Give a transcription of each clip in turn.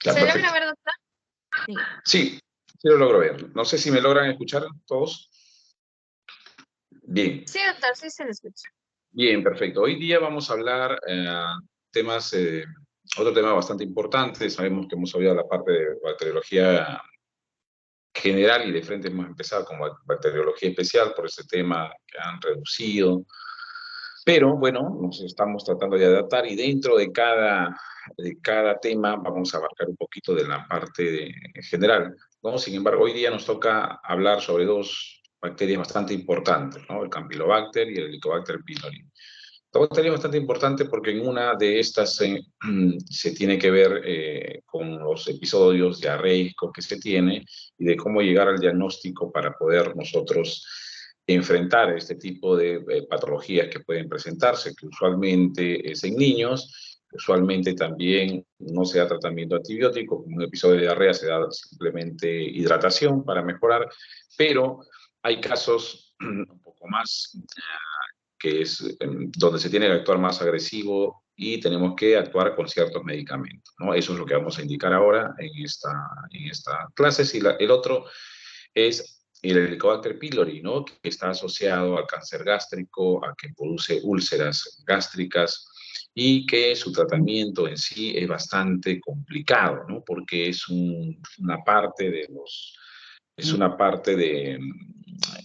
Ya, ¿Se logra perfecto. ver, doctor? Sí, sí lo logro ver. No sé si me logran escuchar todos. Bien, Sí, doctor, sí se le escucha. bien, perfecto. Hoy día vamos a hablar temas, otro tema bastante importante. Sabemos que hemos hablado de la parte de bacteriología general y de frente hemos empezado con bacteriología especial por ese tema que han reducido. Pero bueno, nos estamos tratando de adaptar y dentro de cada tema vamos a abarcar un poquito de la parte general, ¿no? Sin embargo, hoy día nos toca hablar sobre dos bacterias bastante importantes, ¿no? El Campylobacter y el Helicobacter pylori. La bacteria es bastante importante porque en una de estas se tiene que ver con los episodios diarreicos que se tiene y de cómo llegar al diagnóstico para poder nosotros enfrentar este tipo de patologías que pueden presentarse, que usualmente es en niños, usualmente también no se da tratamiento antibiótico, como un episodio de diarrea se da simplemente hidratación para mejorar, pero hay casos un poco más que es donde se tiene que actuar más agresivo y tenemos que actuar con ciertos medicamentos, ¿no? Eso es lo que vamos a indicar ahora en esta clase. Y el otro es el Helicobacter pylori, ¿no? Que está asociado al cáncer gástrico, a que produce úlceras gástricas y que su tratamiento en sí es bastante complicado, ¿no? Porque es una parte de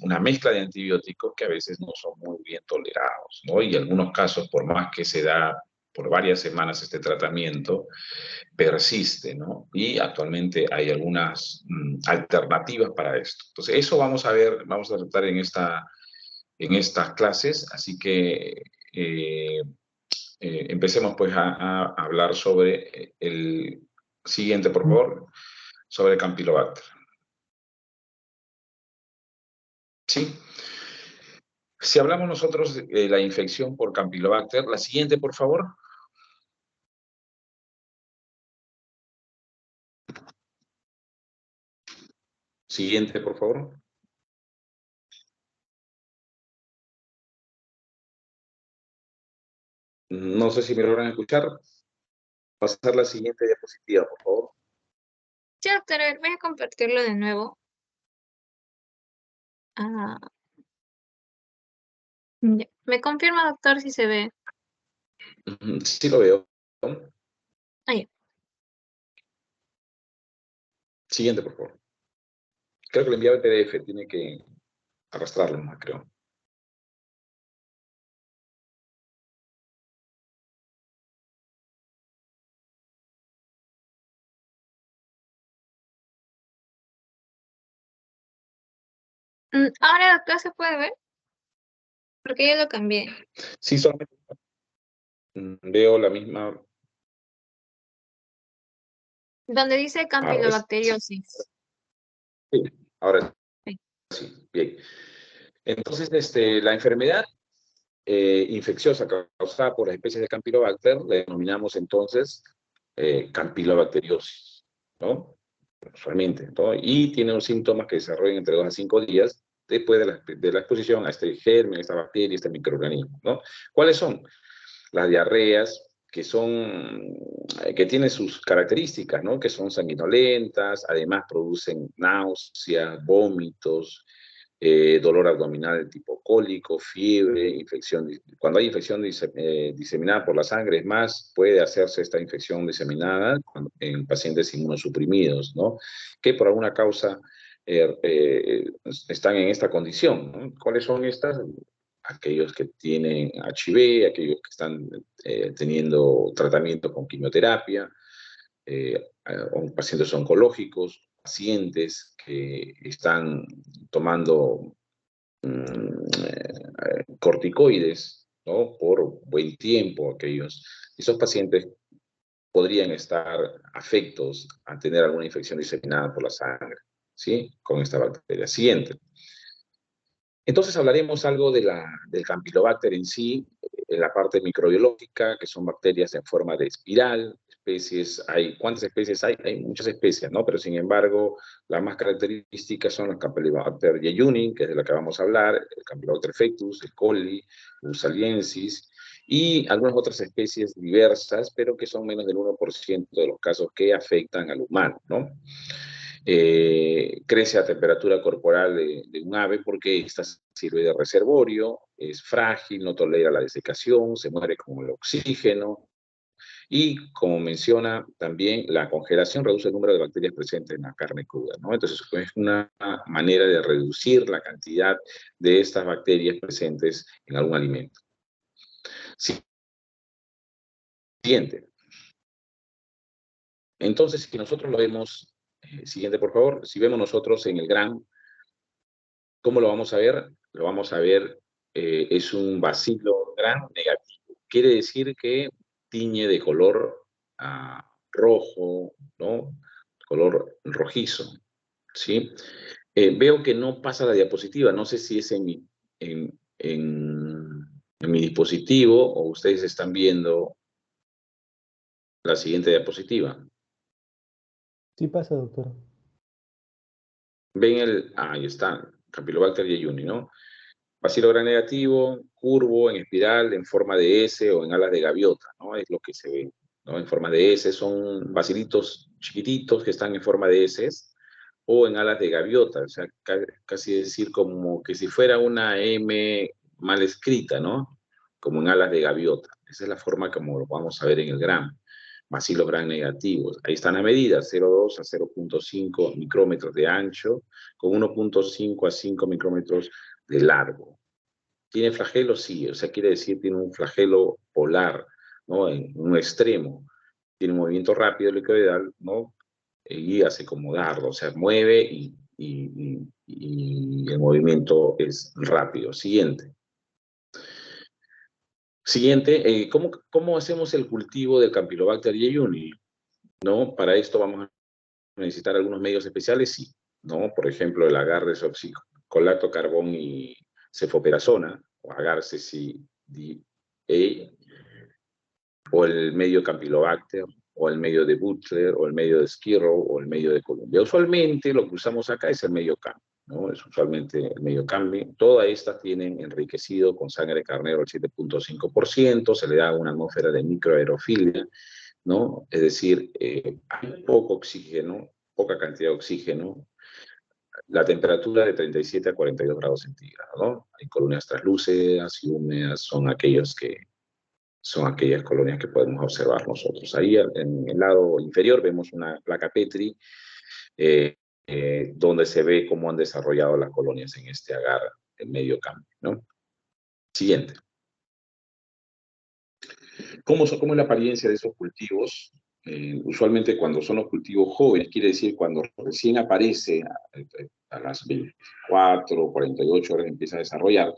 una mezcla de antibióticos que a veces no son muy bien tolerados, ¿no? Y en algunos casos, por más que se da por varias semanas este tratamiento, persiste, ¿no? Y actualmente hay algunas alternativas para esto. Entonces, eso vamos a ver, vamos a tratar en estas clases, así que empecemos pues a hablar sobre el siguiente, por favor, sobre el Campylobacter. ¿Sí? Si hablamos nosotros de la infección por Campylobacter, la siguiente, por favor. Siguiente, por favor. No sé si me logran escuchar. Pasar la siguiente diapositiva, por favor. Sí, doctor, a ver, voy a compartirlo de nuevo. Ya. ¿Me confirma, doctor, si se ve? Sí lo veo. Ahí. Siguiente, por favor. Creo que le enviaba el PDF, tiene que arrastrarlo más, creo. Ahora, doctor, ¿se puede ver? Porque yo lo cambié. Sí, solamente veo la misma. Donde dice Ahora sí, campylobacteriosis. sí, ahora Sí. sí, bien. Entonces, la enfermedad infecciosa causada por las especies de Campylobacter la denominamos entonces campylobacteriosis, ¿no? Usualmente, ¿no? Y tiene unos síntomas que se desarrollan entre 2 a 5 días después de la exposición a este germen, a esta bacteria, a este microorganismo, ¿no? ¿Cuáles son? Las diarreas, que tienen sus características, ¿no? Que son sanguinolentas, además producen náuseas, vómitos, dolor abdominal de tipo cólico, fiebre, infección. Cuando hay infección diseminada por la sangre, es más, puede hacerse esta infección diseminada en pacientes inmunosuprimidos, ¿no? Que por alguna causa están en esta condición, ¿no? ¿Cuáles son estas? Aquellos que tienen HIV, aquellos que están teniendo tratamiento con quimioterapia, pacientes oncológicos, pacientes que están tomando corticoides, ¿no? Por buen tiempo, esos pacientes podrían estar afectos a tener alguna infección diseminada por la sangre, ¿sí? Con esta bacteria. Siguiente. Entonces hablaremos algo del Campylobacter en sí, en la parte microbiológica, que son bacterias en forma de espiral, especies hay. ¿Cuántas especies hay? Hay muchas especies, ¿no? Pero sin embargo, las más características son las Campylobacter jejuni, que es de la que vamos a hablar, el Campylobacter fectus, el coli, Usaliensis, y algunas otras especies diversas, pero que son menos del 1% de los casos que afectan al humano, ¿no? Crece a temperatura corporal de un ave porque esta sirve de reservorio, es frágil, no tolera la desecación, se muere con el oxígeno y, como menciona también, la congelación reduce el número de bacterias presentes en la carne cruda, ¿no? Entonces es una manera de reducir la cantidad de estas bacterias presentes en algún alimento. Siguiente. Entonces, si nosotros lo vemos, siguiente por favor, si vemos nosotros en el GRAM, ¿cómo lo vamos a ver? Lo vamos a ver, es un bacilo gram negativo. Quiere decir que tiñe de color rojo, ¿no? Color rojizo, ¿sí? Veo que no pasa la diapositiva. No sé si es en mi dispositivo o ustedes están viendo la siguiente diapositiva. Sí pasa, doctor. Ven ahí está, Campylobacter jejuni, ¿no? Bacilo gram negativo, curvo, en espiral, en forma de S o en alas de gaviota, ¿no? Es lo que se ve, ¿no? En forma de S son bacilitos chiquititos que están en forma de S o en alas de gaviota, o sea, casi decir como que si fuera una M mal escrita, ¿no? Como en alas de gaviota. Esa es la forma como lo vamos a ver en el gram. Bacilos gram negativos. Ahí están las medidas, 0,2 a 0,5 micrómetros de ancho, con 1,5 a 5 micrómetros de largo. ¿Tiene flagelo? Sí, o sea, quiere decir tiene un flagelo polar, ¿no? En un extremo. Tiene un movimiento rápido helicoidal, ¿no? Y hace como dardo, o sea, mueve y el movimiento es rápido. Siguiente. Siguiente, ¿cómo hacemos el cultivo del Campylobacter jejuni? ¿No? Para esto vamos a necesitar algunos medios especiales, sí, ¿no? Por ejemplo, el agar desoxicolato, carbón y cefoperazona, o agar CCDA, o el medio Campylobacter, o el medio de Butler, o el medio de Skirrow, o el medio de Columbia. Usualmente lo que usamos acá es el medio Cam, ¿no? Es usualmente el medio Cam. Todas estas tienen enriquecido con sangre de carnero al 7,5%, se le da una atmósfera de microaerofilia, ¿no? Es decir, hay poco oxígeno, poca cantidad de oxígeno, la temperatura de 37 a 42 grados centígrados, ¿no? Hay colonias translúcidas y húmedas, son aquellas colonias que podemos observar nosotros. Ahí en el lado inferior vemos una placa Petri donde se ve cómo han desarrollado las colonias en este agar en medio cambio, ¿no? Siguiente. ¿Cómo es la apariencia de esos cultivos? Usualmente cuando son los cultivos jóvenes, quiere decir cuando recién aparece a las 24 o 48 horas empieza a desarrollar,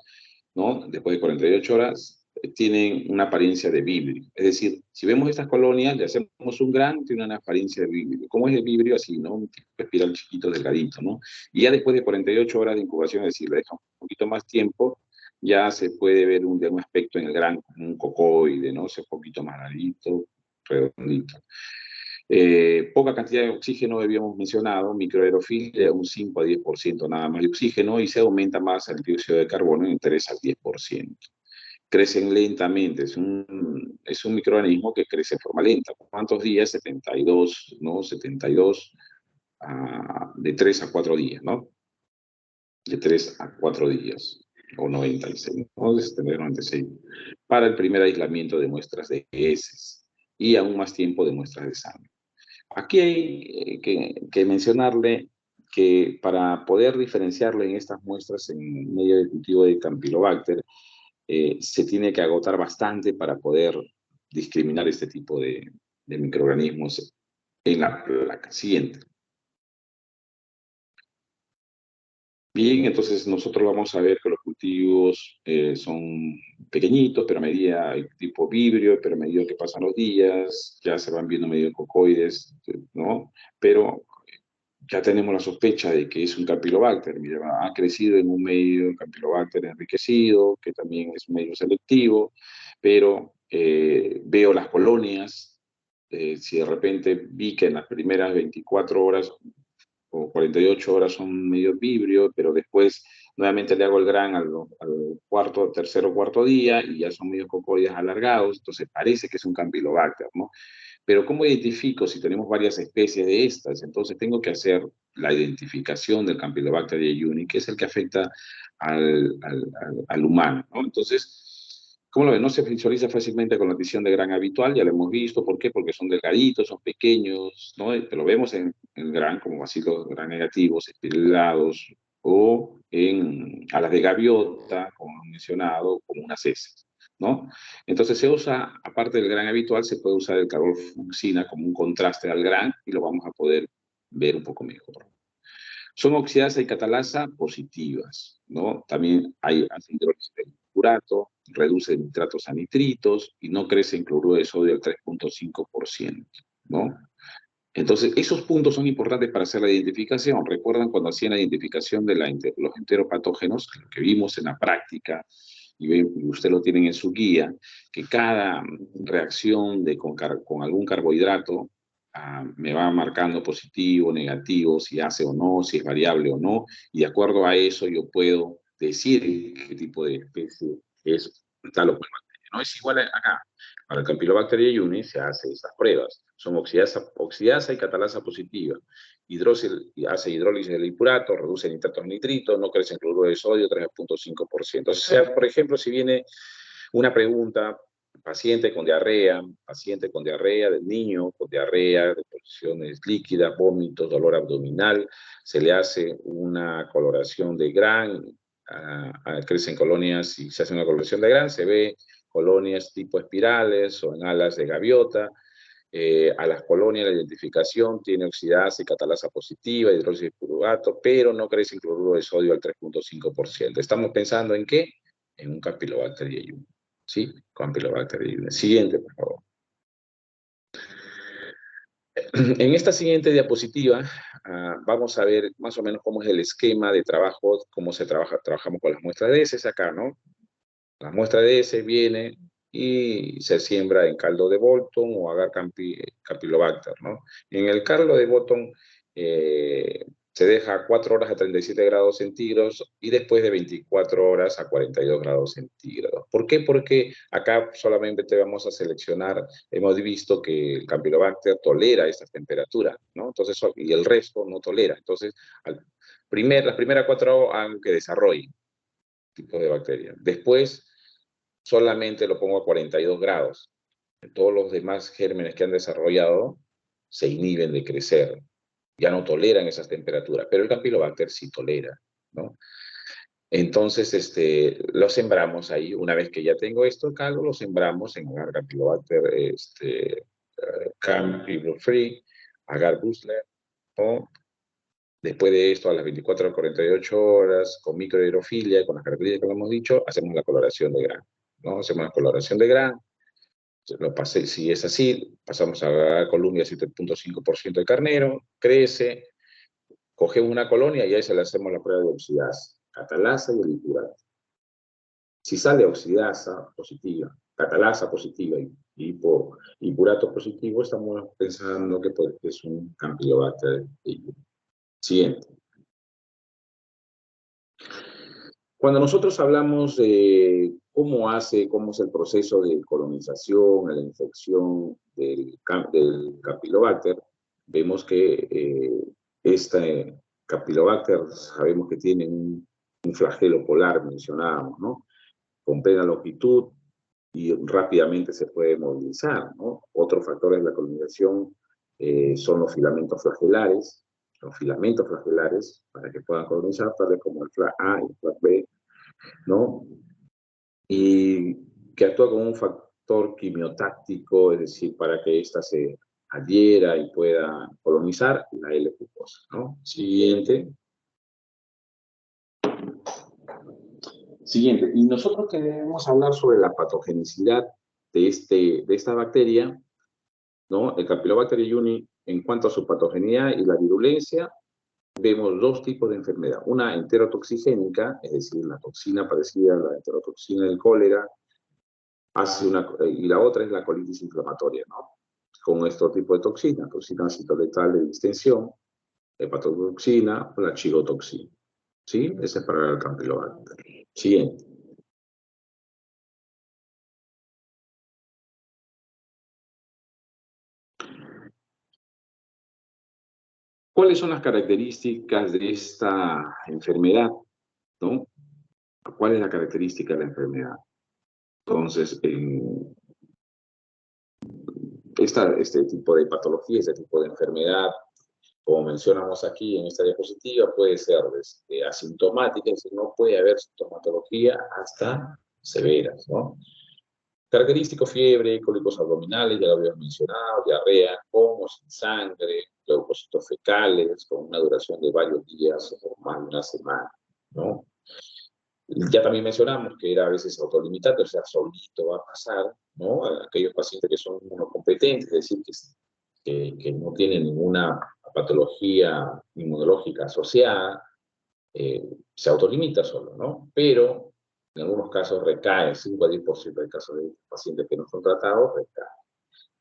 ¿no? Después de 48 horas tienen una apariencia de vibrio. Es decir, si vemos estas colonias, le hacemos un gran, tiene una apariencia de vibrio. ¿Cómo es el vibrio? Así, ¿no? Un tipo de espiral chiquito, delgadito, ¿no? Y ya después de 48 horas de incubación, es decir, le deja un poquito más tiempo, ya se puede ver un aspecto en el gran, un cocoide, ¿no? O sea, un poquito más larguito, redondito. Poca cantidad de oxígeno habíamos mencionado, microaerofilia, un 5 a 10% nada más de oxígeno, y se aumenta más el dióxido de carbono en 3 al 10%. Crecen lentamente, es un microorganismo que crece de forma lenta. ¿Cuántos días? 72, ¿no? 72, de 3 a 4 días, ¿no? De 3 a 4 días, o 96, ¿no? De 96, para el primer aislamiento de muestras de heces y aún más tiempo de muestras de sangre. Aquí hay que mencionarle que para poder diferenciarle en estas muestras en medio de cultivo de Campylobacter, se tiene que agotar bastante para poder discriminar este tipo de microorganismos en la placa siguiente. Bien, entonces nosotros vamos a ver que los cultivos son pequeñitos, pero a medida, tipo vibrio, pero a medida que pasan los días, ya se van viendo medio cocoides, ¿no? Pero ya tenemos la sospecha de que es un Campylobacter. Mira, ha crecido en un medio Campylobacter enriquecido, que también es un medio selectivo, pero veo las colonias Si de repente vi que en las primeras 24 horas o 48 horas son medio vibrio, pero después nuevamente le hago el gran al tercer o cuarto día y ya son medio cocoides alargados, entonces parece que es un Campylobacter, ¿no? Pero ¿cómo identifico si tenemos varias especies de estas? Entonces tengo que hacer la identificación del Campylobacter jejuni, que es el que afecta al humano, ¿no? Entonces, ¿cómo lo ven? No se visualiza fácilmente con la adición de gran habitual, ya lo hemos visto. ¿Por qué? Porque son delgaditos, son pequeños, ¿no? Lo vemos en gran como vacilos gran negativos, espiralados, o en alas de gaviota, como han mencionado, como unas heces, ¿no? Entonces se usa, aparte del gran habitual, se puede usar el carbolfucina como un contraste al gran y lo vamos a poder ver un poco mejor. Son oxidasa y catalasa positivas, ¿no? También hay hidrólisis de curato, reduce nitratos a nitritos y no crece en cloruro de sodio al 3.5%, ¿no? Entonces, esos puntos son importantes para hacer la identificación. ¿Recuerdan cuando hacían la identificación de los enteropatógenos, lo que vimos en la práctica, y usted lo tienen en su guía, que cada reacción con algún carbohidrato me va marcando positivo, negativo, si hace o no, si es variable o no, y de acuerdo a eso yo puedo decir qué tipo de especie es tal o cual bacteria. No es igual acá. Para el Campylobacter jejuni se hace estas pruebas. Son oxidasa y catalasa positiva. Hace hidrólisis del hipurato, reduce nitratos nitritos, no crece en cloruro de sodio, 3.5%. O sea, por ejemplo, si viene una pregunta, paciente con diarrea del niño, con diarrea, deposiciones líquidas, vómitos, dolor abdominal, se le hace una coloración de Gram, crecen colonias y se hace una coloración de Gram, se ve colonias tipo espirales o en alas de gaviota. A las colonias la identificación tiene oxidasa y catalasa positiva, hidrólisis de pururato, pero no crece en cloruro de sodio al 3.5%. ¿Estamos pensando en qué? En un Campylobacter jejuni. ¿Sí? Campylobacter jejuni. Siguiente, por favor. En esta siguiente diapositiva vamos a ver más o menos cómo es el esquema de trabajo, cómo se trabajamos con las muestras de heces acá, ¿no? La muestra de heces viene y se siembra en caldo de Bolton o agar Campylobacter, ¿no? En el caldo de Bolton se deja 4 horas a 37 grados centígrados y después de 24 horas a 42 grados centígrados. ¿Por qué? Porque acá solamente te vamos a seleccionar, hemos visto que el Campylobacter tolera esas temperaturas, ¿no? Entonces, y el resto no tolera. Entonces, las primeras 4 horas, aunque desarrollen tipo de bacteria. Después, solamente lo pongo a 42 grados. Todos los demás gérmenes que han desarrollado se inhiben de crecer. Ya no toleran esas temperaturas, pero el Campylobacter sí tolera, ¿no? Entonces, lo sembramos ahí. Una vez que ya tengo esto, el caldo, lo sembramos en agar Campylobacter Campylofree, agar Bussler, o después de esto, a las 24 a 48 horas, con microhidrofilia, con las características que hemos dicho, hacemos la coloración de Gram, ¿no? Hacemos la coloración de Gram. Si es así, pasamos a Columbia 7.5% de carnero, crece, cogemos una colonia y ahí se le hacemos la prueba de oxidasa, catalasa y el hipurato. Si sale oxidasa positiva, catalasa positiva y hipurato positivo, estamos pensando que es un Campylobacter jejuni. Siguiente. Cuando nosotros hablamos de cómo es el proceso de colonización, de la infección del Campylobacter, vemos que este Campylobacter sabemos que tiene un flagelo polar, mencionábamos, ¿no? Con plena longitud y rápidamente se puede movilizar, ¿no? Otros factores de la colonización son los filamentos flagelares, para que puedan colonizar, tales como el FLAG A y el FLAG B, ¿no? Y que actúa como un factor quimiotáctico, es decir, para que ésta se adhiera y pueda colonizar la L-glucosa, ¿no? Siguiente. Siguiente. Y nosotros queremos hablar sobre la patogenicidad de esta bacteria, ¿no? El Campylobacter jejuni, en cuanto a su patogenicidad y la virulencia, vemos dos tipos de enfermedad. Una enterotoxigénica, es decir, la toxina parecida a la enterotoxina del cólera, y la otra es la colitis inflamatoria, ¿no? con este tipo de toxina, toxina citoletal de distensión, hepatotoxina o la chirotoxina. ¿Sí? Ese es para el Campylobacter. Siguiente. ¿Cuáles son las características de esta enfermedad? ¿No? ¿Cuál es la característica de la enfermedad? Entonces, este tipo de patología, este tipo de enfermedad, como mencionamos aquí en esta diapositiva, puede ser desde asintomática, es decir, no puede haber sintomatología hasta severas, ¿no? Característico: fiebre, cólicos abdominales, ya lo habíamos mencionado, diarrea, con o sin sangre, leucocitos fecales, con una duración de varios días o más de una semana, ¿no? Ya también mencionamos que era a veces autolimitante, o sea, solito va a pasar, ¿no? A aquellos pacientes que son inmunocompetentes, es decir, que no tienen ninguna patología inmunológica asociada, se autolimita solo, ¿no? Pero en algunos casos recae, 5 a 10% de casos de pacientes que no son tratados, recae.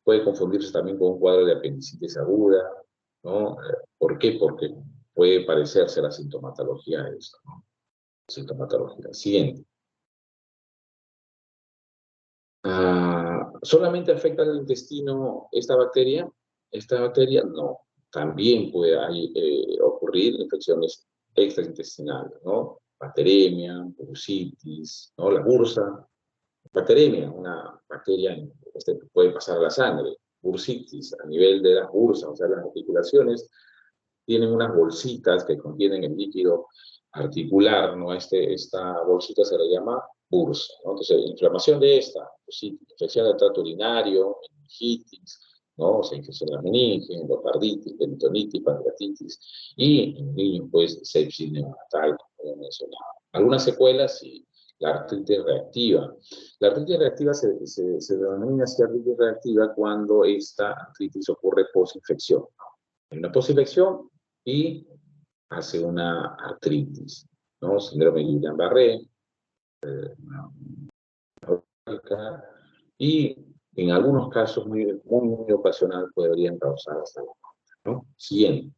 Puede confundirse también con un cuadro de apendicitis aguda, ¿no? ¿Por qué? Porque puede parecerse la sintomatología de esto, ¿no? Sintomatología. Siguiente. ¿Solamente afecta al intestino esta bacteria? Esta bacteria no. También puede ocurrir infecciones extraintestinales, ¿no? Bacteremia, bursitis, ¿no? La bursa. Bacteremia, una bacteria que puede pasar a la sangre. Bursitis, a nivel de las bursas, o sea, las articulaciones, tienen unas bolsitas que contienen el líquido articular, ¿no? Esta bolsita se le llama bursa, ¿no? Entonces, inflamación de esta, pues sí, infección del tracto urinario, meningitis, ¿no? O sea, infección de la meninge, endocarditis, peritonitis, pancreatitis, y en niños, pues, sepsis neonatal, como he mencionado. Algunas secuelas y la artritis reactiva. La artritis reactiva se denomina así artritis reactiva cuando esta artritis ocurre post-infección, ¿no? Hay una post-infección y hace una artritis, ¿no? Síndrome de Guillain-Barré, y en algunos casos muy ocasional podrían causar hasta la muerte, ¿no? Siguiente.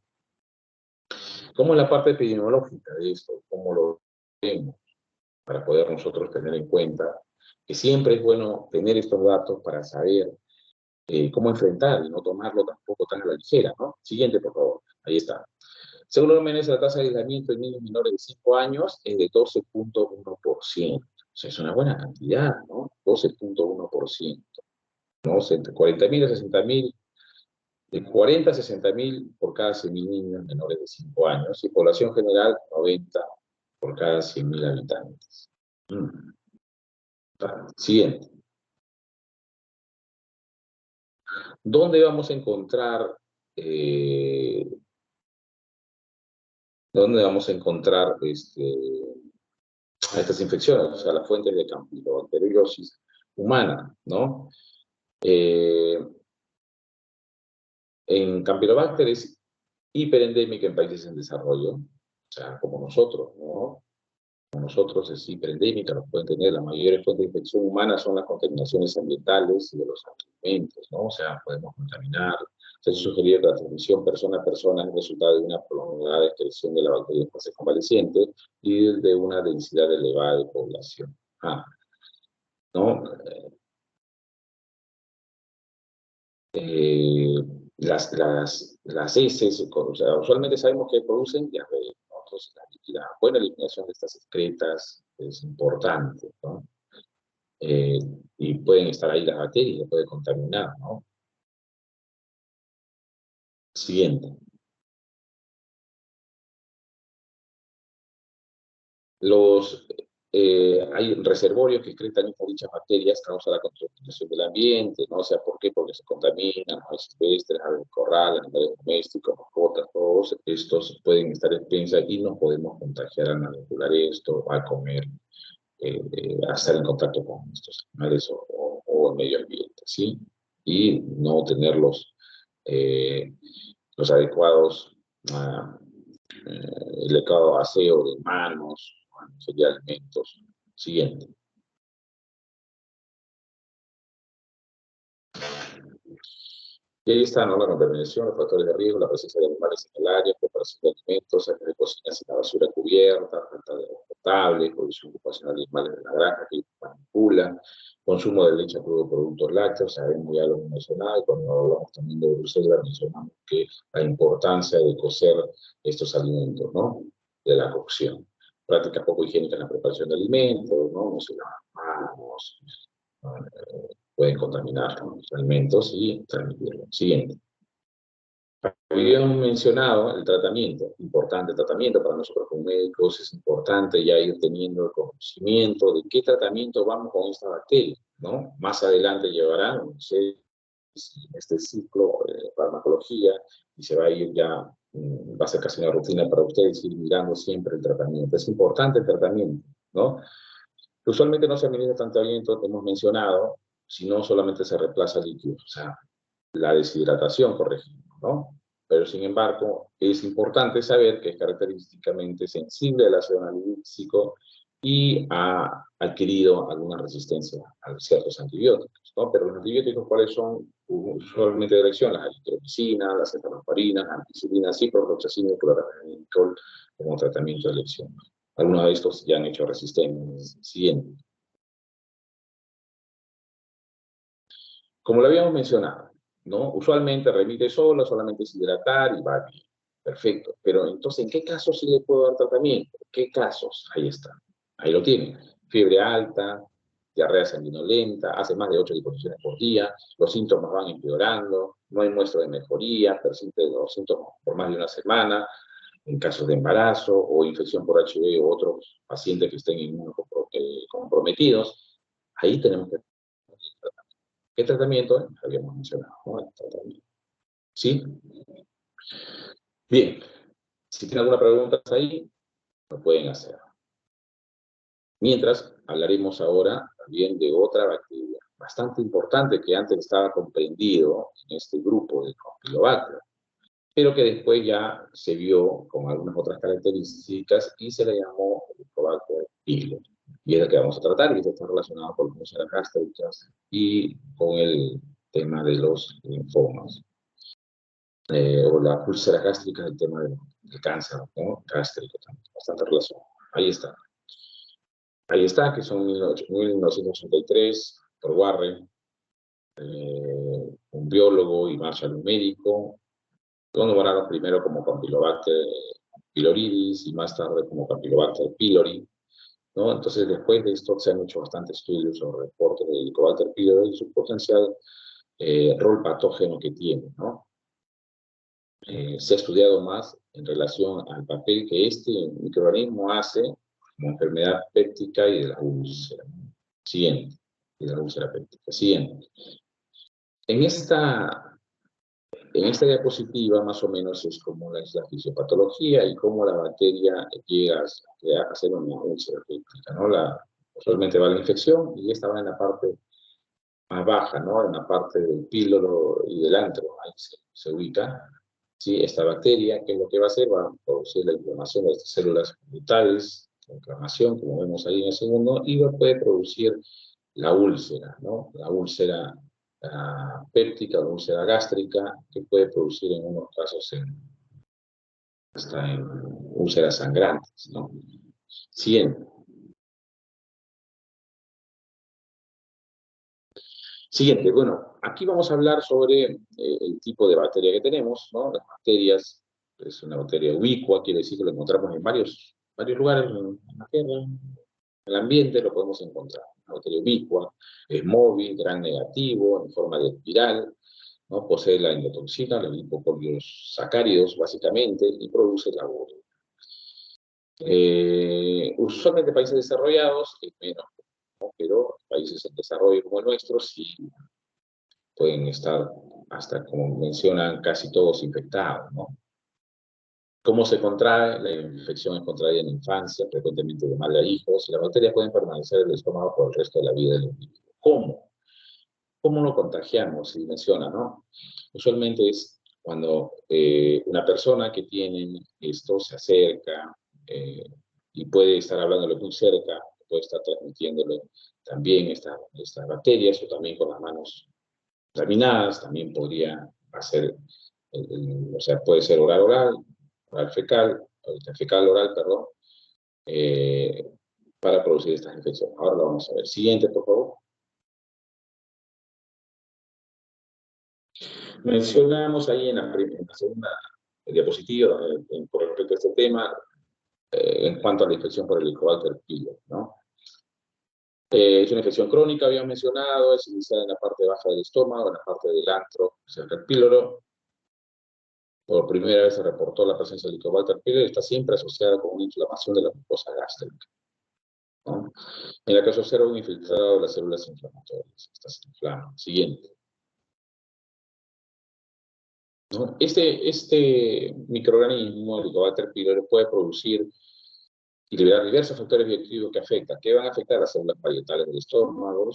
¿Cómo es la parte epidemiológica de esto? ¿Cómo lo vemos? Para poder nosotros tener en cuenta que siempre es bueno tener estos datos para saber cómo enfrentar y no tomarlo tampoco tan a la ligera, ¿no? Siguiente, por favor. Ahí está. Según la OMS, la tasa de aislamiento en niños menores de 5 años es de 12.1%. O sea, es una buena cantidad, ¿no? 12.1%. ¿No? Entre 40.000 a 60.000, de 40 a 60.000 por cada 100.000 niños menores de 5 años, y población general 90 por cada 100.000 habitantes. Siguiente. ¿Dónde vamos a encontrar a estas infecciones? O sea, las fuentes de campylobacteriosis humana, ¿no? En Campylobacter es hiperendémica en países en desarrollo, o sea, como nosotros, ¿no? Como nosotros es hiperendémica, nos pueden tener. La mayor fuente de infección humana son las contaminaciones ambientales y de los alimentos, ¿no? O sea, podemos contaminar. Se sugería que la transmisión persona a persona es el resultado de una prolongada excreción de la bacteria en fase convaleciente y de una densidad elevada de población. ¿No? Las heces, o sea, usualmente sabemos que producen diarrea, ¿no? Entonces, la buena eliminación de estas excretas es importante, ¿no? Y pueden estar ahí las bacterias, pueden contaminar, ¿no? Siguiente. Hay reservorios que excretan dichas bacterias, causa la contaminación del ambiente, ¿no? O sea, ¿por qué? Porque se contaminan, aves silvestres, aves de corral, animales domésticos, mascotas, todos estos pueden estar expensas y nos podemos contagiar al manipular esto, al comer, a estar en contacto con estos animales o el medio ambiente, ¿sí? Y no tener los adecuados el adecuado aseo de manos, sería alimentos. Siguiente. Y ahí está, ¿no? La contaminación, los factores de riesgo, la presencia de animales en el área, preparación de alimentos, áreas de cocina sin la basura cubierta, falta de agua potable, producción ocupacional de animales de la granja que manipulan, consumo de leche a crudo, productos lácteos, sabemos ya lo hemos mencionado, y cuando hablamos también de Bruselas mencionamos que la importancia de cocer estos alimentos, ¿no? De la cocción. Prácticas poco higiénicas en la preparación de alimentos, ¿no? No se lavan las manos, pueden contaminar los alimentos y transmitirlo. Siguiente. Habíamos mencionado el tratamiento, importante tratamiento para nosotros como médicos, es importante ya ir teniendo el conocimiento de qué tratamiento vamos con esta bacteria, ¿no? Más adelante llevarán, no sé, este ciclo de farmacología y se va a ir ya, va a ser casi una rutina para ustedes ir mirando siempre el tratamiento. Es importante el tratamiento, ¿no? Usualmente no se administra tanto aliento, hemos mencionado, sino solamente se reemplaza líquido, o sea, la deshidratación, corregimos, ¿no? Pero sin embargo, es importante saber que es característicamente sensible al ácido analítico y ha adquirido alguna resistencia a ciertos antibióticos, ¿no? Pero los antibióticos, ¿cuáles son? Usualmente de elección, las eritromicina, las cefalosporinas, las ampicilinas, ciprofloxacina y cloramfenicol como tratamiento de elección. Algunos de estos ya han hecho resistencia. Siguiente. Como lo habíamos mencionado, ¿no? Usualmente remite solo, solamente es hidratar y va bien. Perfecto. Pero entonces, ¿en qué casos sí le puedo dar tratamiento? ¿Qué casos? Ahí está. Ahí lo tienen. Fiebre alta, diarrea sanguinolenta, hace más de 8 disposiciones por día, los síntomas van empeorando, no hay muestra de mejoría, persisten los síntomas por más de una semana, en casos de embarazo o infección por HIV o otros pacientes que estén comprometidos, ahí tenemos que... ¿Qué tratamiento? Habíamos mencionado, ¿no? El tratamiento. ¿Sí? Bien. Si tienen alguna pregunta ahí, lo pueden hacer. Mientras, hablaremos ahora también de otra bacteria bastante importante que antes estaba comprendido en este grupo de Campylobacter, pero que después ya se vio con algunas otras características y se le llamó Helicobacter pylori. Y es el que vamos a tratar, y esto está relacionado con las úlceras gástricas y con el tema de los linfomas. O las úlceras gástricas, el tema del cáncer, ¿no? Gástrico también, bastante relacionado. Ahí está. Ahí está, que son 1983, por Warren, un biólogo y Marshall, un médico. Lo nombraron primero como Campylobacter pyloridis y más tarde como Campylobacter pylori, ¿no? Entonces, después de esto se han hecho bastantes estudios sobre el reporte de Helicobacter pylori y su potencial rol patógeno que tiene, ¿no? Se ha estudiado más en relación al papel que este microorganismo hace como enfermedad péptica y de la úlcera. Siguiente. Y de la úlcera péptica. Siguiente. En esta diapositiva, más o menos, es como la fisiopatología y cómo la bacteria llega a hacer una úlcera péptica, ¿no? Usualmente va la infección y esta va en la parte más baja, ¿no? En la parte del píloro y del antro, ahí se ubica. ¿Sí? Esta bacteria, ¿qué es lo que va a hacer? Va a producir la inflamación de estas células vitales, la inflamación, como vemos ahí en el segundo, y puede producir la úlcera, ¿no? La úlcera péptica, la úlcera gástrica, que puede producir en unos casos hasta en úlceras sangrantes, ¿no? Siguiente. Siguiente, bueno, aquí vamos a hablar sobre el tipo de bacteria que tenemos, ¿no? Las bacterias, es una bacteria ubicua, quiere decir que lo encontramos en varios lugares en la Tierra, en el ambiente lo podemos encontrar. Una bacteria ubicua, es móvil, gran negativo, en forma de espiral, ¿no? Posee la endotoxina, los lipopoliosacáridos, básicamente, y produce la urea. Usualmente países desarrollados es menos, ¿no? Pero países en desarrollo como el nuestro sí pueden estar hasta, como mencionan, casi todos infectados, ¿no? ¿Cómo se contrae? La infección es contraída en la infancia, frecuentemente de madre a hijos, y las bacterias pueden permanecer en el estómago por el resto de la vida del individuo. ¿Cómo? ¿Cómo lo contagiamos? Si menciona, ¿no? Usualmente es cuando una persona que tiene esto se acerca y puede estar hablándole muy cerca, puede estar transmitiéndole también estas bacterias, o también con las manos contaminadas, también podría va a ser, o sea, puede ser oral, oral fecal, fecal oral, perdón, para producir estas infecciones. Ahora lo vamos a ver. Siguiente, por favor. Mencionamos ahí en la segunda diapositiva, con respecto a este tema, en cuanto a la infección por Helicobacter pylori, ¿no? Es una infección crónica, habíamos mencionado, es iniciada en la parte baja del estómago, en la parte del antro, cerca píloro. Por primera vez se reportó la presencia de Helicobacter pylori, está siempre asociada con una inflamación de la mucosa gástrica, ¿no? En la que se observa un infiltrado de las células inflamatorias. Estas se inflaman. Siguiente. ¿No? Este microorganismo, el Helicobacter pylori, puede producir y liberar diversos factores bioactivos que afectan. ¿Qué van a afectar? Las células parietales del estómago,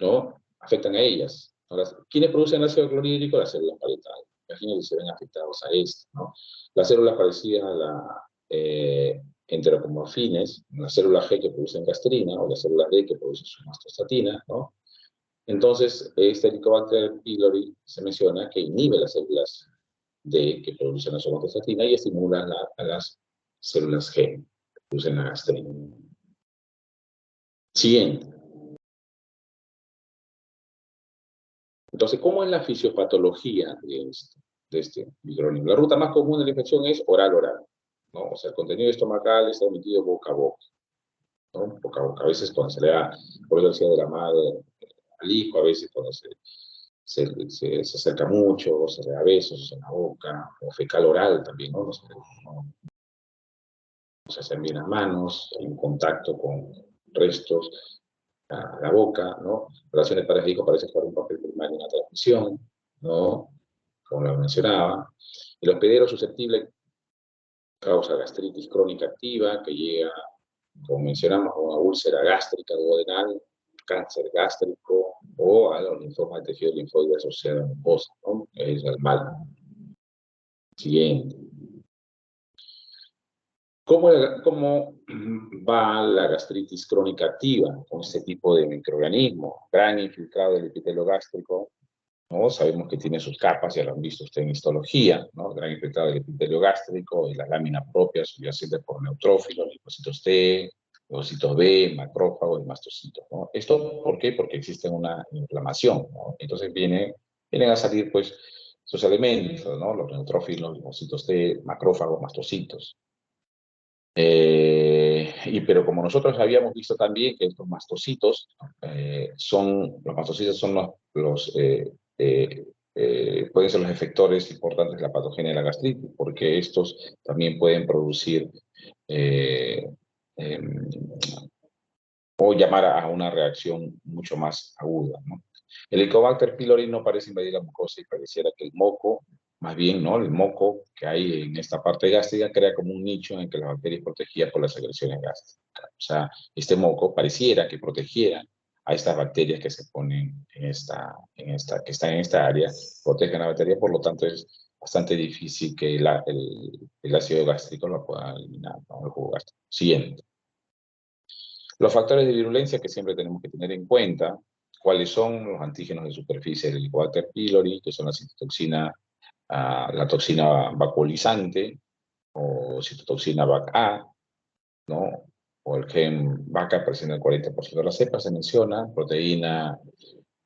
¿no? Afectan a ellas. Ahora, ¿quiénes producen ácido clorhídrico? Las células parietales. Imagínense si se ven afectados a esto, ¿no? Las células parecidas a la enterocomorfines, las células G que producen gastrina, o las células D que producen somatostatina, ¿no? Entonces, este Helicobacter pylori se menciona que inhibe las células D que producen la somatostatina y estimula a las células G que producen la gastrina. Siguiente. Entonces, ¿cómo es la fisiopatología de este microorganismo? La ruta más común de la infección es oral-oral, ¿no? O sea, el contenido estomacal está emitido boca a boca, ¿no? Boca a boca. A veces cuando se le da, por eso decía de la madre al hijo, a veces cuando se acerca mucho, o se le da besos en la boca, o fecal oral también, ¿no? Se hacen bien las manos, en contacto con restos a la boca, ¿no? Relaciones parejas parece jugar un papel primario en la transmisión, ¿no? Como lo mencionaba. El hospedero susceptible causa gastritis crónica activa que llega, como mencionamos, a una úlcera gástrica duodenal, cáncer gástrico o a los linfomas de tejido linfoide asociado a mucosa, ¿no? Es el mal. Siguiente. ¿Cómo va la gastritis crónica activa con este tipo de microorganismo? Gran infiltrado del epitelio gástrico, ¿no? Sabemos que tiene sus capas, ya lo han visto usted en histología, ¿no? Gran infiltrado del epitelio gástrico y la lámina propia subyacente por neutrófilos, linfocitos T, linfocitos B, macrófagos y mastocitos, ¿no? ¿Esto por qué? Porque existe una inflamación, ¿no? Entonces vienen a salir, pues, esos elementos, ¿no? Los neutrófilos, linfocitos T, macrófagos, mastocitos. Pero como nosotros habíamos visto también que estos mastocitos pueden ser los efectores importantes de la patogenia de la gastritis, porque estos también pueden producir eh, eh, o llamar a una reacción mucho más aguda, ¿no? El Helicobacter pylori no parece invadir la mucosa y pareciera que el moco, más bien, ¿no? El moco que hay en esta parte gástrica crea como un nicho en el que las bacterias protegidas por las secreciones gástricas. O sea, este moco pareciera que protegiera a estas bacterias que se ponen que están en esta área, protegen a la bacteria, por lo tanto es bastante difícil que el ácido gástrico lo pueda eliminar, ¿no? El jugo gástrico. Siguiente. Los factores de virulencia que siempre tenemos que tener en cuenta, cuáles son los antígenos de superficie del Helicobacter pylori, que son la citotoxina, la toxina vacuolizante, o citotoxina VAC-A, ¿no? O el gen VACA presente en el 40% de las cepas, se menciona, proteína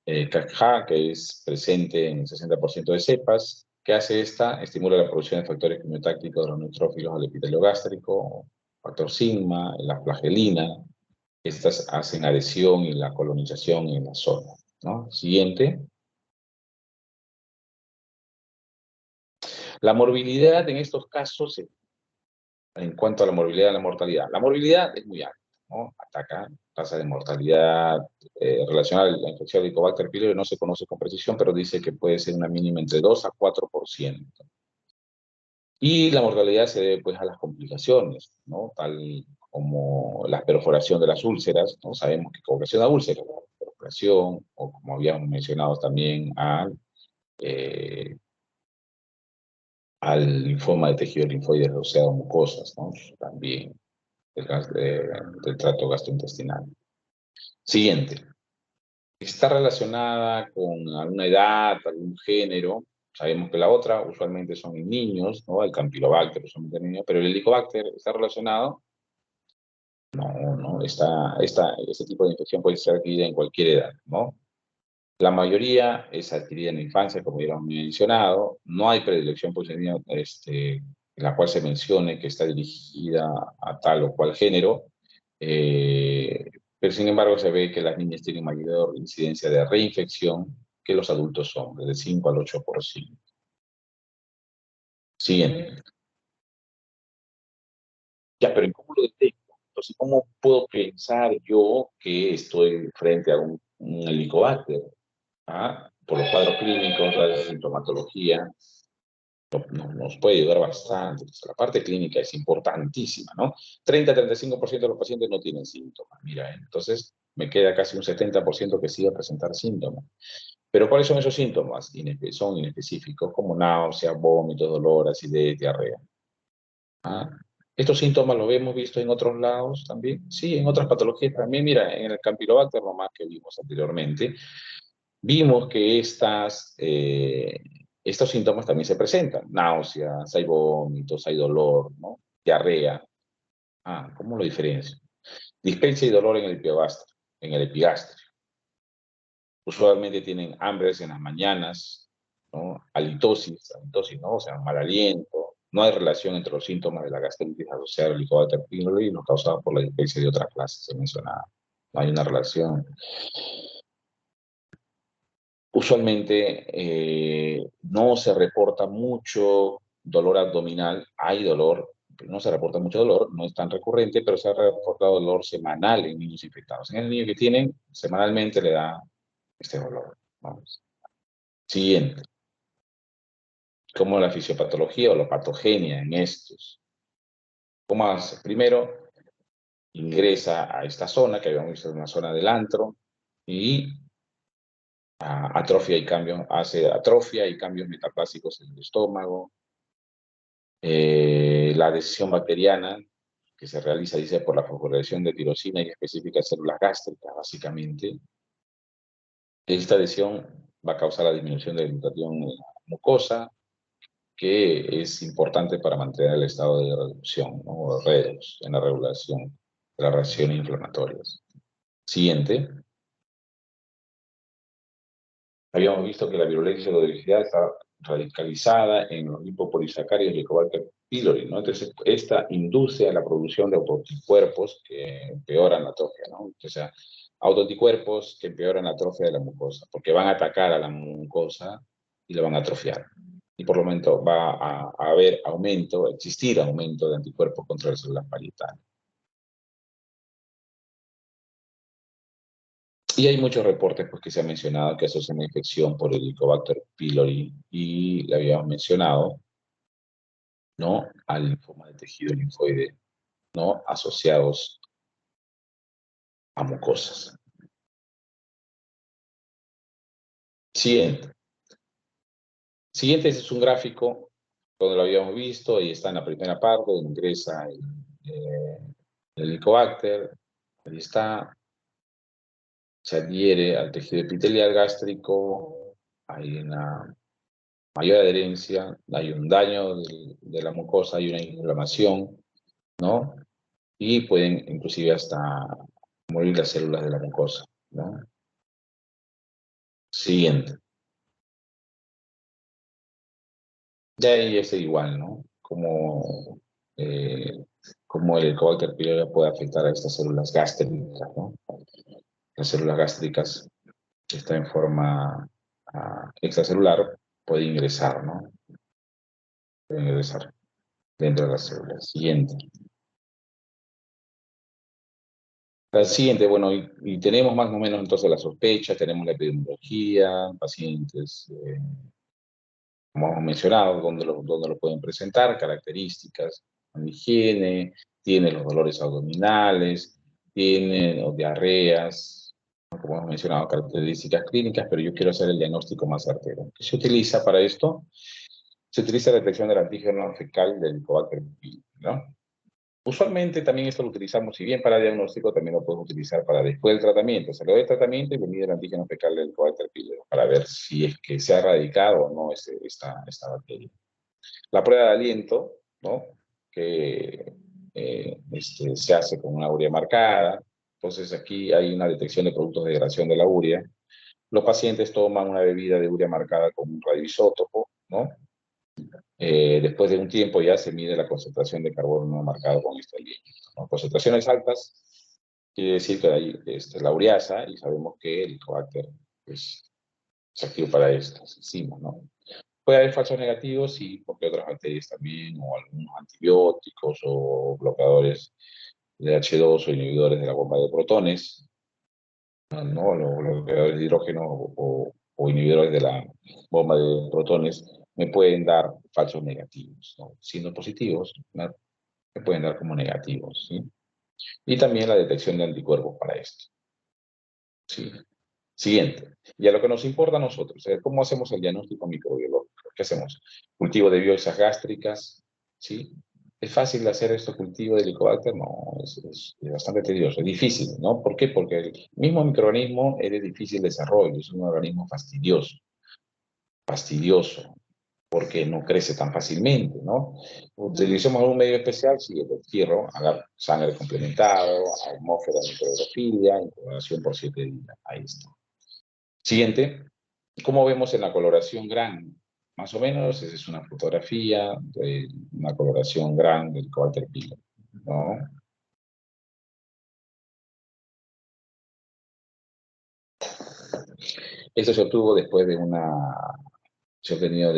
CACJA, que es presente en el 60% de cepas. ¿Qué hace esta? Estimula la producción de factores quimiotácticos de los neutrófilos al epitelio gástrico, factor sigma, la flagelina. Estas hacen adhesión y la colonización en la zona, ¿no? Siguiente. La morbilidad en estos casos, en cuanto a la morbilidad y la mortalidad. La morbilidad es muy alta, ¿no? Ataca tasa de mortalidad relacionada a la infección de Helicobacter pylori, no se conoce con precisión, pero dice que puede ser una mínima entre 2 a 4%. Y la mortalidad se debe, pues, a las complicaciones, ¿no? Tal como la perforación de las úlceras, ¿no? Sabemos que ocasiona úlceras, la perforación, o como habíamos mencionado también, al linfoma de tejido linfoide asociado a mucosas, ¿no? También del trato gastrointestinal. Siguiente. Está relacionada con alguna edad, algún género, Sabemos que la otra usualmente son en niños, ¿no? El Campylobacter usualmente en niños, pero el Helicobacter está relacionado. No, este tipo de infección puede ser adquirida en cualquier edad, ¿no? La mayoría es adquirida en la infancia, como ya hemos mencionado. No hay predilección por en la cual se mencione que está dirigida a tal o cual género, pero sin embargo se ve que las niñas tienen mayor incidencia de reinfección que los adultos son, del 5 al 8%. Siguiente. Ya, pero ¿cómo lo detecto? Entonces, ¿cómo puedo pensar yo que estoy frente a un helicobacter? Por los cuadros clínicos, la sintomatología, nos puede ayudar bastante. Entonces, la parte clínica es importantísima, ¿no? 30-35% de los pacientes no tienen síntomas. Mira, entonces me queda casi un 70% que sí va a presentar síntomas. Pero ¿cuáles son esos síntomas? Son inespecíficos, como náusea, vómitos, dolor, acidez, diarrea. Estos síntomas los hemos visto en otros lados también. Sí, en otras patologías también. Mira, en el Campylobacter nomás que vimos anteriormente, vimos que estos síntomas también se presentan. Náuseas, hay vómitos, hay dolor, ¿no? Diarrea. ¿Cómo lo diferencio? Dispepsia y dolor en el epigastrio. Usualmente tienen hambres en las mañanas, ¿no? Halitosis, ¿no? O sea, mal aliento. No hay relación entre los síntomas de la gastritis asociada al Helicobacter pylori y los causados por la dispepsia de otras clases, se mencionaba. No hay una relación. Usualmente no se reporta mucho dolor abdominal, hay dolor, pero no se reporta mucho dolor, no es tan recurrente, pero se ha reportado dolor semanal en niños infectados. En el niño que tienen, semanalmente le da este dolor. Vamos. Siguiente. ¿Cómo la fisiopatología o la patogenia en estos? ¿Cómo hace? Primero, ingresa a esta zona, que habíamos visto en una zona del antro, y hace atrofia y cambios metaplásicos en el estómago. La adhesión bacteriana, que se realiza, dice, por la fosforilación de tirosina y específicas células gástricas, básicamente. Esta adhesión va a causar la disminución de la glutatión en la mucosa, que es importante para mantener el estado de reducción, ¿no? O redox, en la regulación de las reacciones inflamatorias. Siguiente. Habíamos visto que la virulencia o la toxicidad está radicalizada en los lipopolisacáridos y Helicobacter pylori, ¿no? Entonces, esta induce a la producción de autoanticuerpos que empeoran la atrofia, ¿no? O sea, autoanticuerpos que empeoran la atrofia de la mucosa, porque van a atacar a la mucosa y la van a atrofiar. Y por lo tanto va a existir aumento de anticuerpos contra las células parietales. Y hay muchos reportes pues, que se han mencionado que asocian la infección por el Helicobacter pylori y le habíamos mencionado, ¿no? Al linfoma de tejido linfoide, ¿no? Asociados a mucosas. Siguiente. Siguiente es un gráfico donde lo habíamos visto, ahí está en la primera parte, donde ingresa el Helicobacter, ahí está, se adhiere al tejido epitelial gástrico, hay una mayor adherencia, hay un daño de la mucosa, hay una inflamación, ¿no? Y pueden inclusive hasta morir las células de la mucosa, ¿no? Siguiente. De ahí es igual, ¿no? Como el Helicobacter pylori puede afectar a estas células gástricas, ¿no? Las células gástricas que están en forma extracelular puede ingresar, ¿no? Puede ingresar dentro de las células. Siguiente. La siguiente, bueno, y tenemos más o menos entonces la sospecha, tenemos la epidemiología, pacientes, como hemos mencionado, dónde lo pueden presentar, características, higiene, tiene los dolores abdominales, tiene diarreas, como hemos mencionado, características clínicas, pero yo quiero hacer el diagnóstico más certero. ¿Qué se utiliza para esto? Se utiliza la detección del antígeno fecal del Helicobacter pylori, ¿no? Usualmente también esto lo utilizamos, si bien para diagnóstico, también lo podemos utilizar para después del tratamiento. Se le da el tratamiento y le mide el antígeno fecal del Helicobacter pylori para ver si es que se ha erradicado o no esta bacteria. La prueba de aliento, ¿no? Que se hace con una urea marcada. Entonces aquí hay una detección de productos de degradación de la urea. Los pacientes toman una bebida de urea marcada con un radioisótopo, ¿no? Después de un tiempo ya se mide la concentración de carbono marcado con este aliento, ¿no? Concentraciones altas quiere decir que hay la ureasa y sabemos que el Helicobacter es activo para estas enzimas, ¿no? Puede haber falsos negativos, sí, porque otras bacterias también, o algunos antibióticos o bloqueadores de H2 o inhibidores de la bomba de protones, ¿no? Los bloqueadores de hidrógeno o inhibidores de la bomba de protones me pueden dar falsos negativos, ¿no? Siendo positivos, ¿no? Me pueden dar como negativos, ¿sí? Y también la detección de anticuerpos para esto, ¿sí? Siguiente. Y a lo que nos importa a nosotros, ¿cómo hacemos el diagnóstico microbiológico? ¿Qué hacemos? Cultivo de biopsias gástricas, ¿sí? ¿Es fácil hacer este cultivo de Helicobacter? No, es bastante tedioso, es difícil, ¿no? ¿Por qué? Porque el mismo microorganismo es de difícil desarrollo, es un organismo fastidioso, porque no crece tan fácilmente, ¿no? Utilicemos algún medio especial, sí, el fierro, haga sangre complementado, atmósfera de microbiología, incubación por 7 días, ahí está. Siguiente, como vemos en la coloración GRAN, más o menos, esa es una fotografía de una coloración GRAN del Helicobacter pylori, ¿no? Esto se obtuvo después de se ha obtenido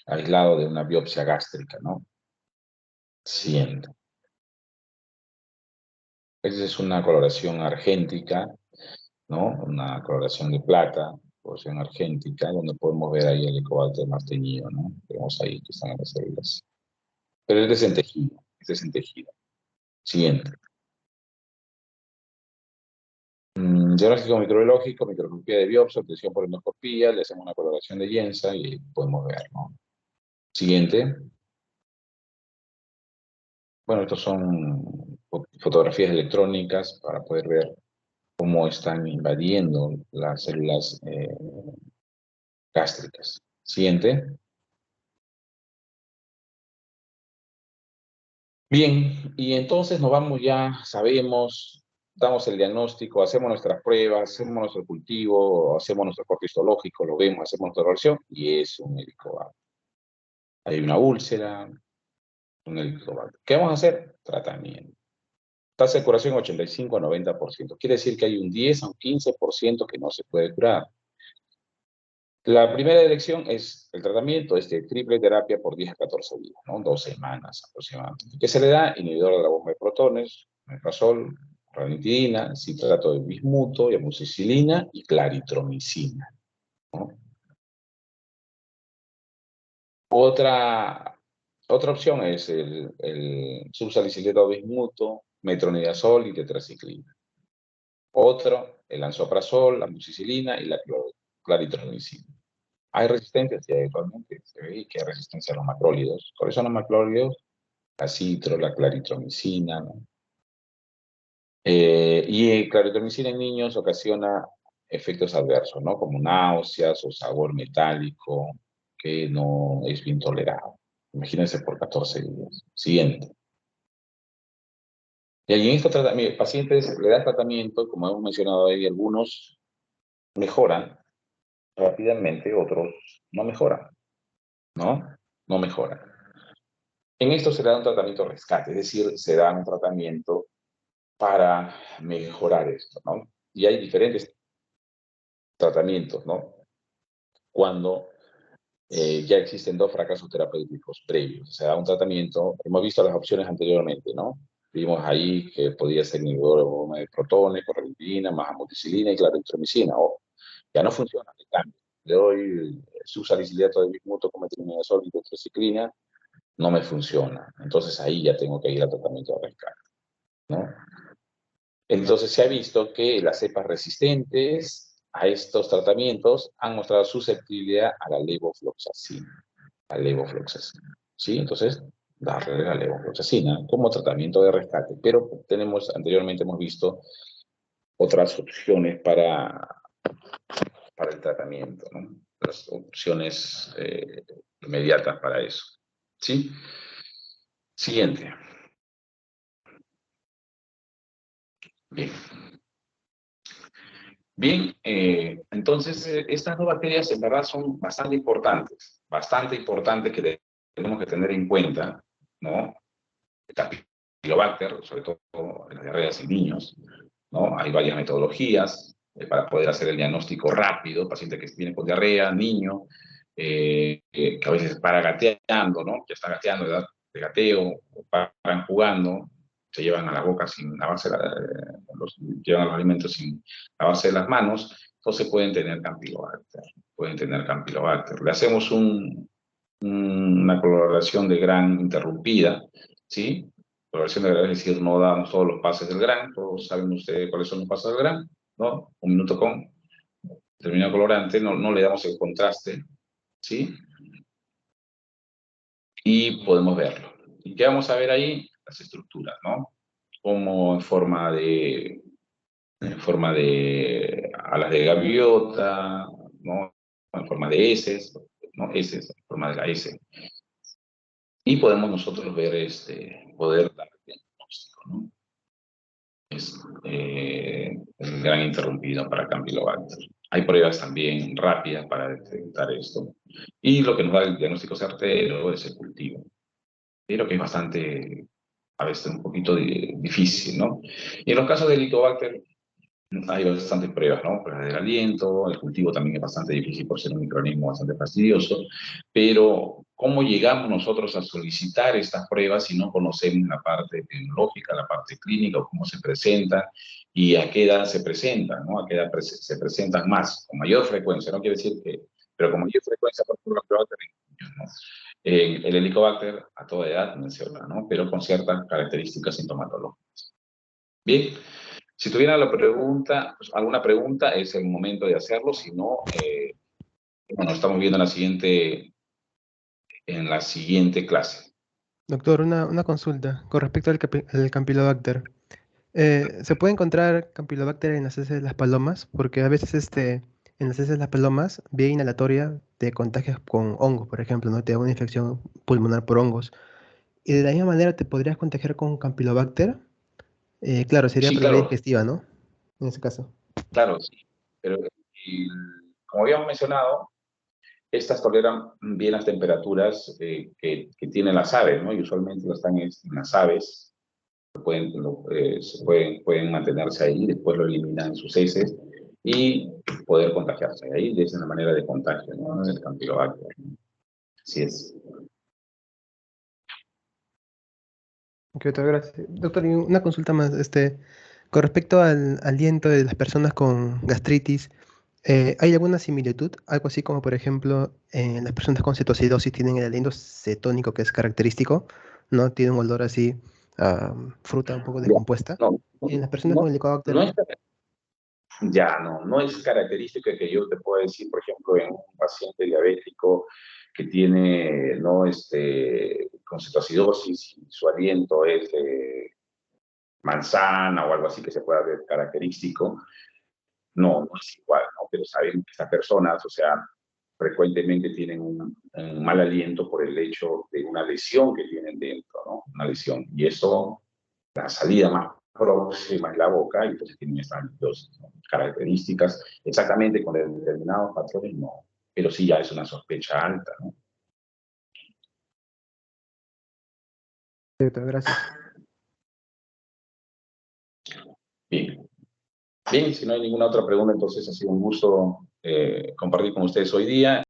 aislado de una biopsia gástrica, ¿no? Siguiente. Esa es una coloración argéntica, ¿no? Una coloración de plata, coloración argéntica, donde podemos ver ahí el Helicobacter más teñido, ¿no? Vemos ahí que están las células. Pero es desentejido. Siguiente. Diagnóstico microbiológico, microscopía de biopsia, obtención por endoscopía, le hacemos una coloración de Jensa y podemos ver, ¿no? Siguiente. Bueno, estos son fotografías electrónicas para poder ver cómo están invadiendo las células gástricas. Siguiente. Bien, y entonces nos vamos ya, sabemos, damos el diagnóstico, hacemos nuestras pruebas, hacemos nuestro cultivo, hacemos nuestro corte histológico, lo vemos, hacemos nuestra evaluación y es un Helicobacter. Hay una úlcera, un Helicobacter. ¿Qué vamos a hacer? Tratamiento. Tasa de curación 85 a 90%. Quiere decir que hay un 10 a un 15% que no se puede curar. La primera elección es el tratamiento, triple terapia por 10 a 14 días, ¿no? 2 semanas aproximadamente. ¿Qué se le da? Inhibidor de la bomba de protones, omeprazol, ranitidina, citrato de bismuto, y amoxicilina y claritromicina, ¿no? Otra opción es el subsalicilero de bismuto, metronidazol y tetraciclina. Otro, el lansoprazol, la amoxicilina y la claritromicina. Hay resistencia, sí, actualmente se ve que hay resistencia a los macrólidos. ¿Cuáles son los macrólidos? La citro, la claritromicina, ¿no? Y claritromicina en niños ocasiona efectos adversos, ¿no? Como náuseas o sabor metálico, que no es bien tolerado. Imagínense por 14 días. Siguiente. Y en estos pacientes le dan tratamiento, como hemos mencionado ahí, algunos mejoran rápidamente, otros no mejoran, ¿no? No mejoran. En esto se da un tratamiento rescate, es decir, se da un tratamiento para mejorar esto, ¿no? Y hay diferentes tratamientos, ¿no? Cuando ya existen 2 fracasos terapéuticos previos, se da un tratamiento, hemos visto las opciones anteriormente, ¿no? Vimos ahí que podía ser inhibidor de protones, correligina, más amoxicilina y claritromicina. O ya no funciona, le cambio. Le doy subsalicilato de bismuto con metronidazol y tetraciclina, no me funciona. Entonces ahí ya tengo que ir al tratamiento de rescate, ¿no? Entonces se ha visto que las cepas resistentes a estos tratamientos han mostrado susceptibilidad a la levofloxacina. ¿Sí? Entonces darle la levofloxacina como tratamiento de rescate, pero anteriormente hemos visto otras opciones para el tratamiento, ¿no? Las opciones inmediatas para eso. ¿Sí? Siguiente. Bien. Bien, entonces estas dos bacterias en verdad son bastante importantes que tenemos que tener en cuenta, ¿no? El Campylobacter, sobre todo en las diarreas en niños, ¿no? Hay varias metodologías para poder hacer el diagnóstico rápido, paciente que viene con diarrea, niño, que a veces para gateando, ¿no? Ya está gateando, edad de gateo, o paran jugando, se llevan a la boca sin lavarse, llevan los alimentos sin lavarse las manos, entonces pueden tener Campylobacter. Le hacemos una coloración de gran interrumpida, ¿sí? Coloración de gran, es decir, no damos todos los pases del gran, todos saben ustedes cuáles son los pases del gran, ¿no? Un minuto con determinado colorante, no le damos el contraste, ¿sí? Y podemos verlo. ¿Y qué vamos a ver ahí? Las estructuras, ¿no? Como en forma de alas de gaviota, ¿no? En forma de S, ¿no? S, en forma de la S. Y podemos nosotros ver, poder dar el diagnóstico, ¿no? Es el gran interrumpido para Campylobacter. Hay pruebas también rápidas para detectar esto. Y lo que nos da el diagnóstico certero es el cultivo. Pero que es bastante, a veces un poquito difícil, ¿no? Y en los casos de Helicobacter hay bastantes pruebas, ¿no? Pruebas del aliento, el cultivo también es bastante difícil por ser un microorganismo bastante fastidioso, pero ¿cómo llegamos nosotros a solicitar estas pruebas si no conocemos la parte epidemiológica, la parte clínica, o cómo se presentan y a qué edad se presentan, ¿no? A qué edad se presentan más, con mayor frecuencia, no quiere decir que, pero con mayor frecuencia, por ejemplo, en niños, ¿no? El Helicobacter a toda edad menciona, ¿no? Pero con ciertas características sintomatológicas. Bien. Si tuviera alguna pregunta, es el momento de hacerlo. Si no, bueno, estamos viendo en la siguiente clase. Doctor, una consulta con respecto al Campylobacter. ¿Se puede encontrar Campylobacter en las heces de las palomas? Porque a veces en las heces de las palomas, vía inhalatoria, te contagias con hongos, por ejemplo, ¿no? Te da una infección pulmonar por hongos. Y de la misma manera te podrías contagiar con Campylobacter. Claro, sería Sí, por la vía claro, digestiva, ¿no? En ese caso. claro, sí. Pero como habíamos mencionado, estas toleran bien las temperaturas que tienen las aves, ¿no? Y usualmente lo están en las aves. Pueden mantenerse ahí, después lo eliminan en sus heces y poder contagiarse ahí. Esa es la manera de contagio, ¿no? El Campylobacter. Así es. Ok, doctor, gracias. Doctor, y una consulta más, con respecto al aliento de las personas con gastritis, ¿hay alguna similitud? Algo así como, por ejemplo, las personas con cetocidosis tienen el aliento cetónico que es característico, ¿no? Tiene un olor así, a fruta un poco Ya, descompuesta. no, Y en las personas con no, helicobacter, no es, ¿no? no es característica que yo te pueda decir, por ejemplo, en un paciente diabético que tiene, ¿no? Con cetoacidosis y su aliento es manzana o algo así que se pueda ver característico. No es igual, ¿no? Pero sabemos que estas personas, o sea, frecuentemente tienen un mal aliento por el hecho de una lesión que tienen dentro, ¿no? Una lesión. Y eso, la salida más próxima es la boca, y entonces tienen estas dos, ¿no? Características exactamente con determinados patrones, no. Pero sí ya es una sospecha alta, ¿no? Sí, doctor, gracias. Bien. Bien, si no hay ninguna otra pregunta, entonces ha sido un gusto compartir con ustedes hoy día.